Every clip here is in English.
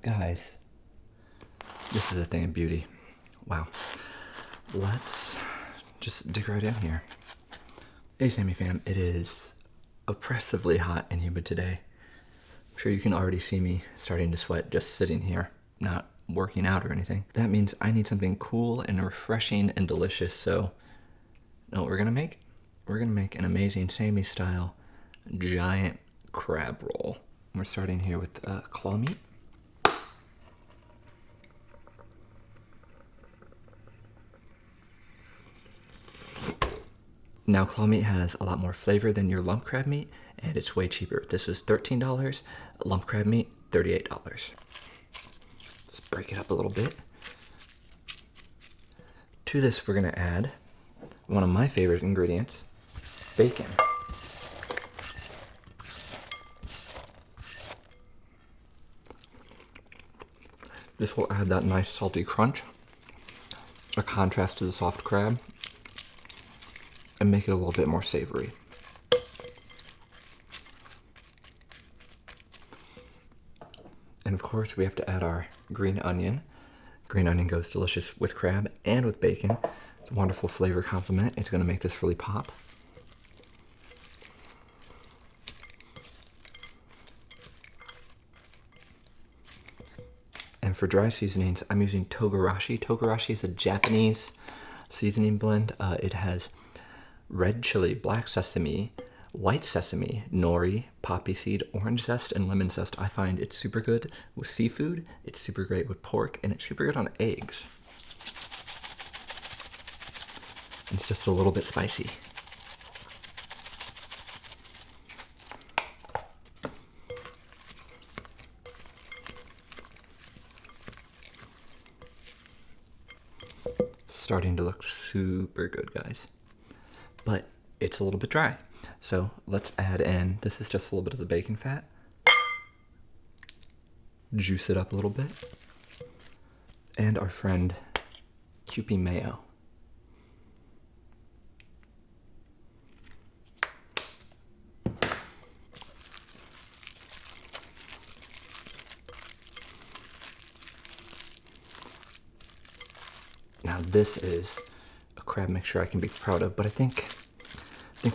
Guys, this is a thing of beauty. Wow. Let's just dig right in here. Hey Sammy fam, it is oppressively hot and humid today. I'm sure you can already see me starting to sweat just sitting here, not working out or anything. That means I need something cool and refreshing and delicious, so you know what we're gonna make? We're gonna make an amazing Sammy style giant crab roll. We're starting here with claw meat. Now claw meat has a lot more flavor than your lump crab meat, and it's way cheaper. This was $13, lump crab meat, $38. Let's break it up a little bit. To this we're gonna add one of my favorite ingredients, bacon. This will add that nice salty crunch, a contrast to the soft crab, and make it a little bit more savory. And of course we have to add our green onion. Green onion goes delicious with crab and with bacon. It's a wonderful flavor complement. It's gonna make this really pop. And for dry seasonings, I'm using togarashi. Togarashi is a Japanese seasoning blend. It has red chili, black sesame, white sesame, nori, poppy seed, orange zest, and lemon zest. I find it's super good with seafood, it's super great with pork, and it's super good on eggs. It's just a little bit spicy. Starting to look super good, guys. But it's a little bit dry. So let's add in, this is just a little bit of the bacon fat. Juice it up a little bit. And our friend Kewpie mayo. Now this is a crab mixture I can be proud of, but I think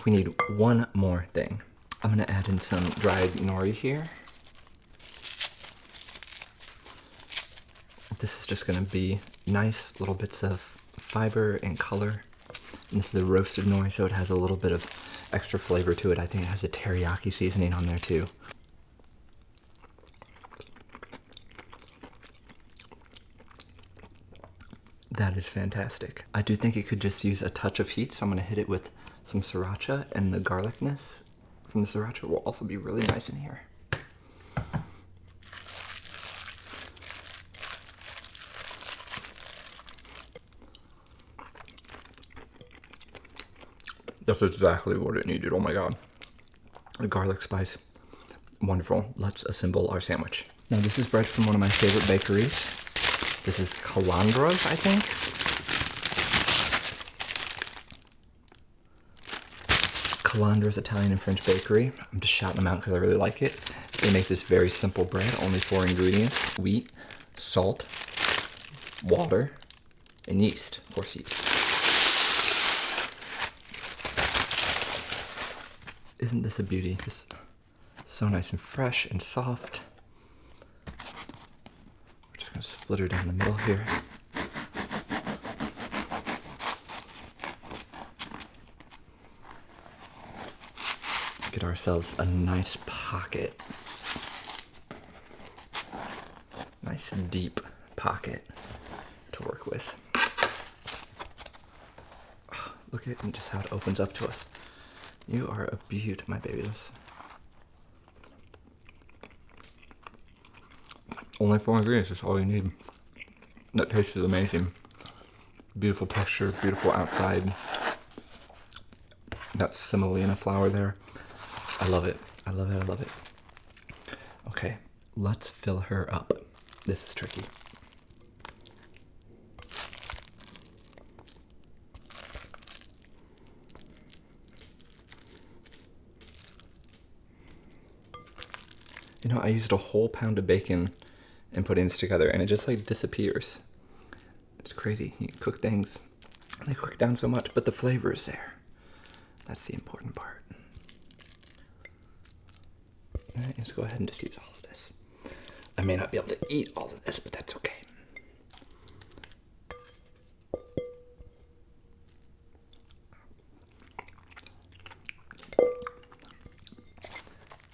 we need one more thing. I'm gonna add in some dried nori here. This is just gonna be nice little bits of fiber and color. And this is a roasted nori, so it has a little bit of extra flavor to it. I think it has a teriyaki seasoning on there too. That is fantastic. I do think it could just use a touch of heat, so I'm gonna hit it with some sriracha, and the garlicness from the sriracha will also be really nice in here. That's exactly what it needed, oh my god. The garlic spice, wonderful. Let's assemble our sandwich. Now this is bread from one of my favorite bakeries. This is Calandra's, I think. Calandra's Italian and French bakery. I'm just shouting them out because I really like it. They make this very simple bread, only 4 ingredients: wheat, salt, water, and yeast, of course yeast. Isn't this a beauty? This is so nice and fresh and soft. We're just gonna split her down the middle here. Get ourselves a nice pocket. Nice deep pocket to work with. Oh, look at just how it opens up to us. You are a beaut, my baby. Only 4 ingredients, that's all you need. That taste is amazing. Beautiful texture, beautiful outside. That semolina flour there. I love it. I love it. I love it. Okay, let's fill her up. This is tricky. You know, I used a whole pound of bacon and putting this together, and it just like disappears. It's crazy. You cook things, they cook down so much, but the flavor is there. That's the important part. All right, let's go ahead and just use all of this. I may not be able to eat all of this, but that's okay.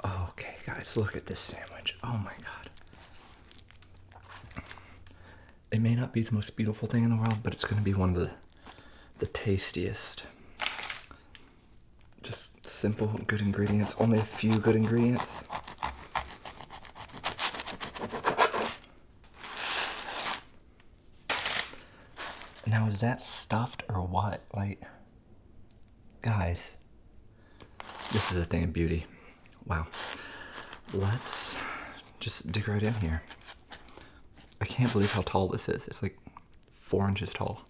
Okay, guys, look at this sandwich. Oh my God. It may not be the most beautiful thing in the world, but it's going to be one of the tastiest. Just simple, good ingredients. Only a few good ingredients. Now, is that stuffed or what? Like, guys, this is a thing of beauty. Wow. Let's just dig right in here. I can't believe how tall this is. It's like 4 inches tall.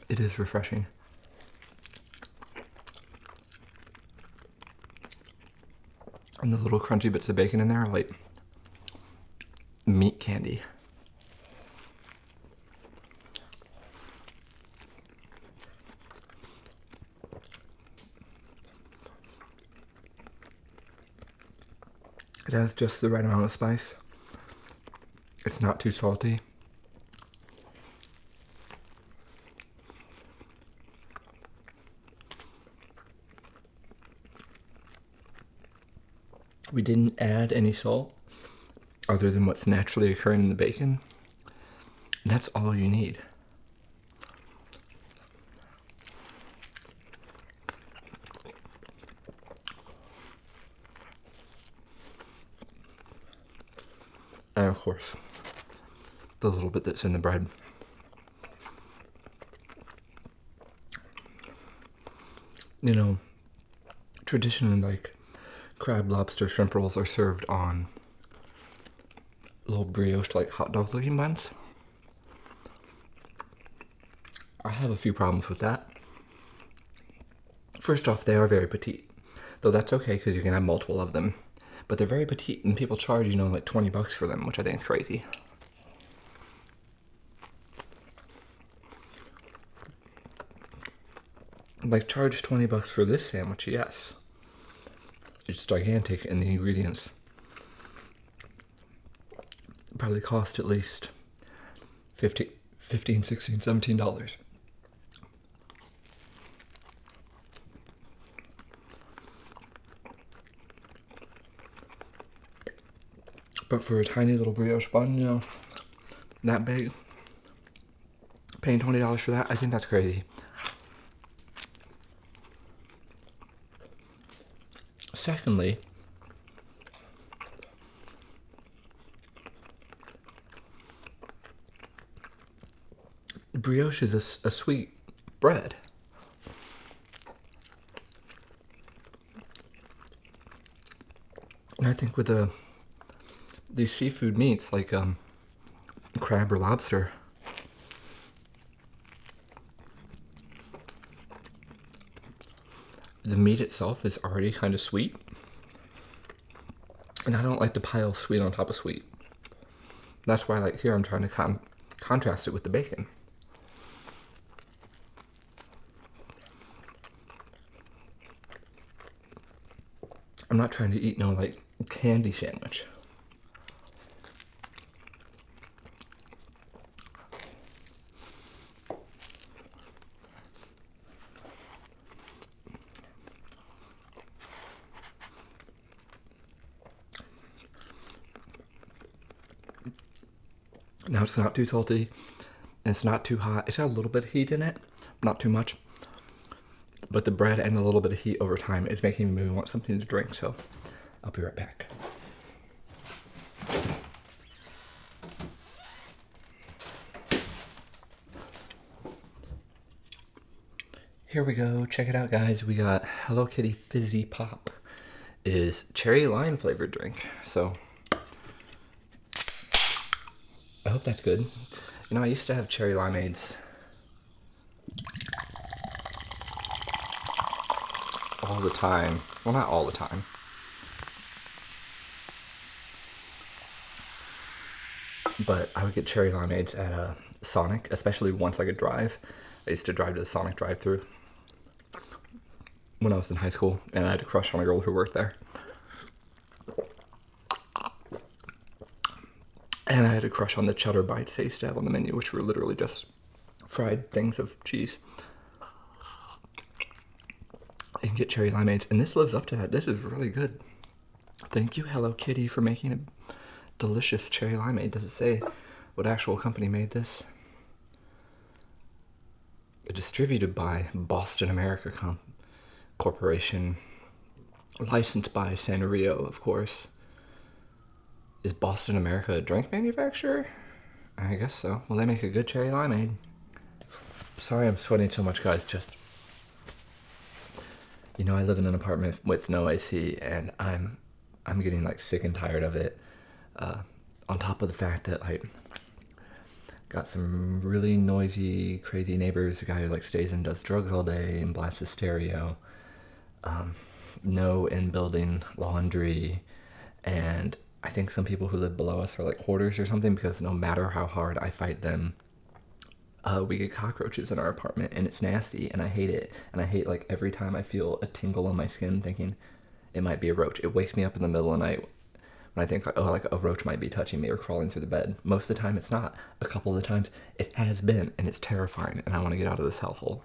It is refreshing. And the little crunchy bits of bacon in there are like meat candy. It has just the right amount of spice. It's not too salty. We didn't add any salt other than what's naturally occurring in the bacon. And that's all you need. And of course, the little bit that's in the bread. You know, traditionally, like, crab, lobster, shrimp rolls are served on little brioche, like hot dog looking buns. I have a few problems with that. First off, they are very petite, though that's okay because you can have multiple of them. But they're very petite, and people charge, you know, like $20 for them, which I think is crazy. Like, charge $20 for this sandwich, yes. It's gigantic, and the ingredients probably cost at least $15, $16, $17. But for a tiny little brioche bun, you know, that big, paying $20 for that, I think that's crazy. Secondly, brioche is a sweet bread. And I think with these seafood meats like crab or lobster, the meat itself is already kind of sweet. And I don't like to pile sweet on top of sweet. That's why, like, here I'm trying to contrast it with the bacon. I'm not trying to eat no, like, candy sandwich. Now it's not too salty, and it's not too hot. It's got a little bit of heat in it, not too much. But the bread and a little bit of heat over time is making me want something to drink, so I'll be right back. Here we go. Check it out, guys. We got Hello Kitty Fizzy Pop. It is cherry lime flavored drink, so I hope that's good. You know, I used to have cherry limeades all the time. Well, not all the time. But I would get cherry limeades at a Sonic, especially once I could drive. I used to drive to the Sonic drive-thru when I was in high school, and I had a crush on a girl who worked there. And I had a crush on the cheddar bites they used to have on the menu, which were literally just fried things of cheese. And get cherry limeades, and this lives up to that. This is really good. Thank you, Hello Kitty, for making a delicious cherry limeade. Does it say what actual company made this? Distributed by Boston America Corporation. Licensed by Sanrio, of course. Is Boston America a drink manufacturer? I guess so. Well, they make a good cherry limeade. Sorry I'm sweating so much, guys. Just, you know, I live in an apartment with no AC, and I'm getting like sick and tired of it. On top of the fact that like got some really noisy, crazy neighbors. A guy who like stays and does drugs all day and blasts his stereo. No in-building laundry, and I think some people who live below us are like hoarders or something, because no matter how hard I fight them, we get cockroaches in our apartment, and it's nasty, and I hate it. And I hate like every time I feel a tingle on my skin thinking it might be a roach. It wakes me up in the middle of the night when I think, oh, like a roach might be touching me or crawling through the bed. Most of the time it's not. A couple of the times it has been, and it's terrifying, and I want to get out of this hellhole.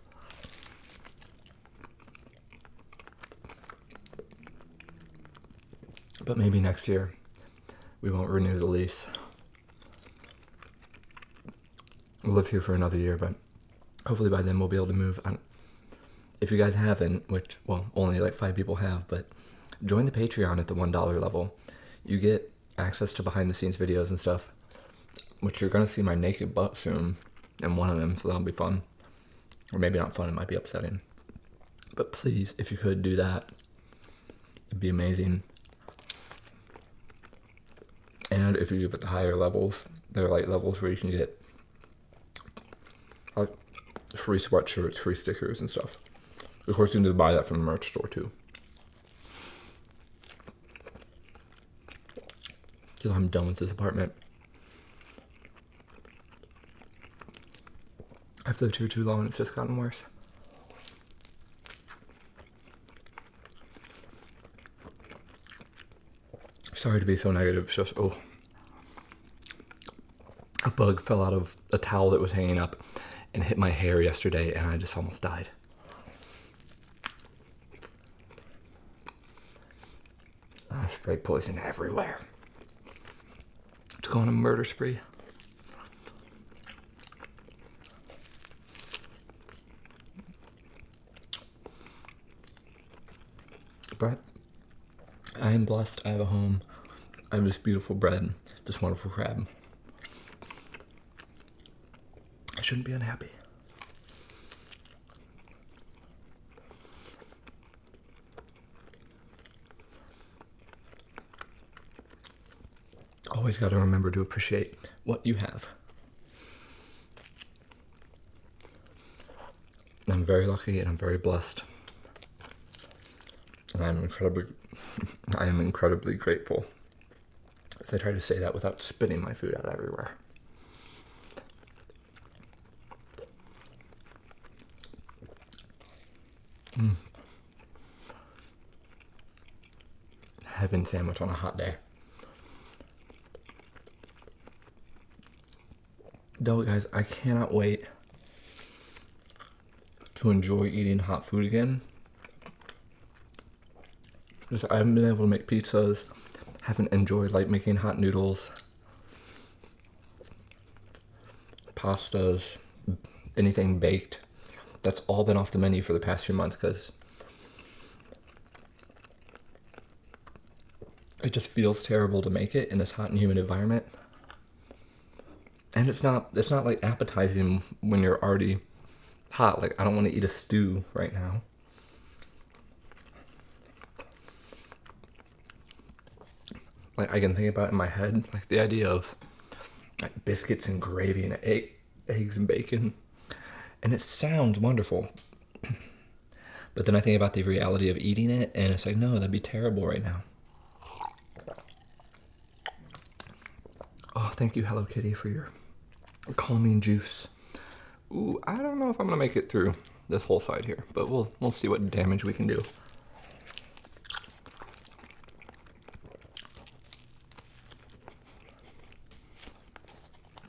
But maybe next year we won't renew the lease. We'll live here for another year, but hopefully by then we'll be able to move. If you guys haven't, which, well, only like 5 people have, but join the Patreon at the $1 level. You get access to behind the scenes videos and stuff, which you're going to see my naked butt soon in one of them, so that'll be fun. Or maybe not fun, it might be upsetting. But please, if you could do that, it'd be amazing. And if you give it the higher levels, there are like levels where you can get like free sweatshirts, free stickers and stuff. Of course, you can just buy that from the merch store too. Till I'm done with this apartment. I've lived here too long and it's just gotten worse. Sorry to be so negative, it's just, oh. A bug fell out of a towel that was hanging up and hit my hair yesterday, and I just almost died. I sprayed poison everywhere. To go on a murder spree. But I am blessed. I have a home. I have this beautiful bread, this wonderful crab. I shouldn't be unhappy. Always got to remember to appreciate what you have. I'm very lucky and I'm very blessed. And I am incredibly grateful. As I try to say that without spitting my food out everywhere. Heaven sandwich on a hot day. Though, guys, I cannot wait to enjoy eating hot food again. Because I haven't been able to make pizzas, haven't enjoyed like making hot noodles, pastas, anything baked. That's all been off the menu for the past few months because it just feels terrible to make it in this hot and humid environment. And it's not like appetizing when you're already hot. Like, I don't want to eat a stew right now. Like, I can think about it in my head, like the idea of like biscuits and gravy and eggs and bacon. And it sounds wonderful. But then I think about the reality of eating it, and it's like, no, that'd be terrible right now. Oh, thank you, Hello Kitty, for your calming juice. Ooh, I don't know if I'm gonna make it through this whole side here, but we'll see what damage we can do.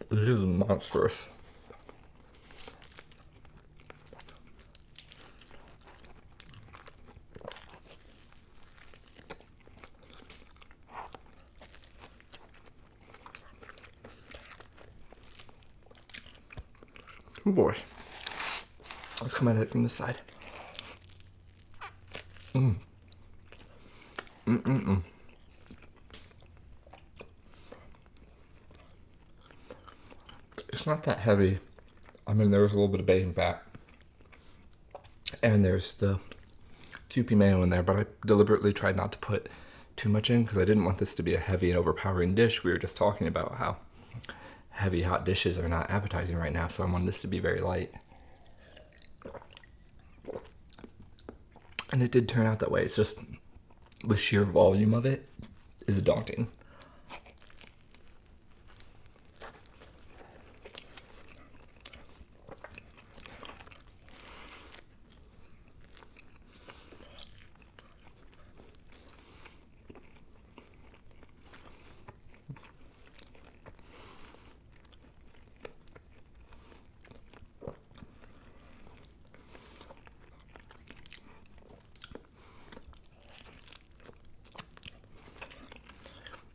This is monstrous. Oh boy. Let's come at it from this side. It's not that heavy. I mean, there was a little bit of bacon fat. And there's the Kewpie mayo in there, but I deliberately tried not to put too much in because I didn't want this to be a heavy and overpowering dish. We were just talking about how heavy hot dishes are not appetizing right now, so I wanted this to be very light. And it did turn out that way. It's just the sheer volume of it is daunting.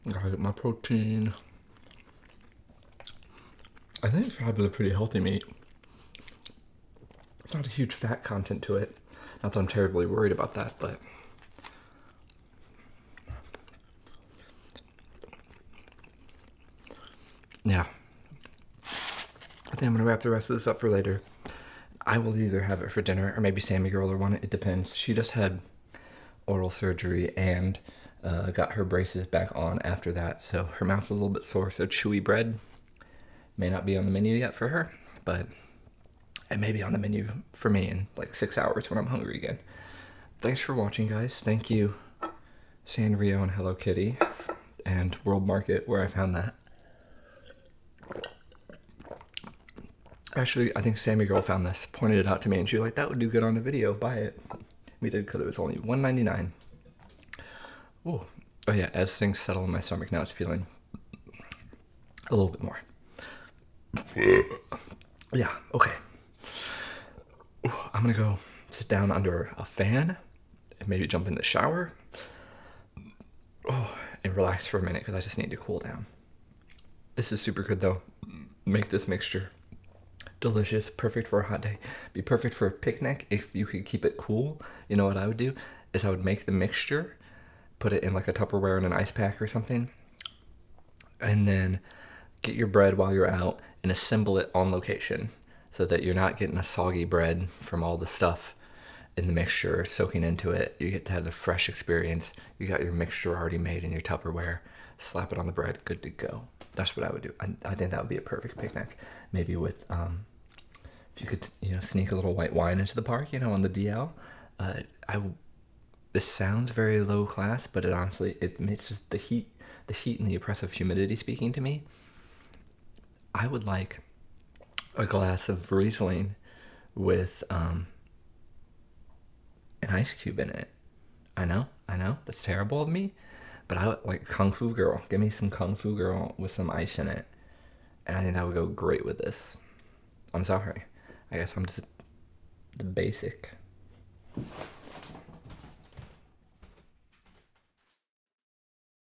Gotta get my protein. I think it's probably a pretty healthy meat. There's not a huge fat content to it. Not that I'm terribly worried about that, but yeah. I think I'm gonna wrap the rest of this up for later. I will either have it for dinner or maybe Sammy Girl will want it. It depends. She just had oral surgery and got her braces back on after that, so her mouth's a little bit sore, so chewy bread may not be on the menu yet for her, but it may be on the menu for me in like 6 hours when I'm hungry again. Thanks for watching, guys. Thank you, Sanrio and Hello Kitty and World Market, where I found that. Actually, I think Sammy Girl found this, pointed it out to me, and she was like, that would do good on a video, buy it. We did because it was only $1.99. Ooh. Oh yeah, as things settle in my stomach now, it's feeling a little bit more. Yeah, okay. Ooh, I'm gonna go sit down under a fan and maybe jump in the shower. Oh, and relax for a minute because I just need to cool down. This is super good though. Make this mixture. Delicious, perfect for a hot day. Be perfect for a picnic if you could keep it cool. You know what I would do is I would make the mixture, put it in like a Tupperware in an ice pack or something, and then get your bread while you're out and assemble it on location so that you're not getting a soggy bread from all the stuff in the mixture soaking into it. You get to have the fresh experience. You got your mixture already made in your Tupperware, slap it on the bread, good to go. That's what I would do. I think that would be a perfect picnic. Maybe with, if you could, sneak a little white wine into the park, on the DL. This sounds very low class, but it honestly, it's just the heat and the oppressive humidity speaking to me. I would like a glass of Riesling with an ice cube in it. I know, that's terrible of me, but I would like Kung Fu Girl. Give me some Kung Fu Girl with some ice in it. And I think that would go great with this. I'm sorry. I guess I'm just the basic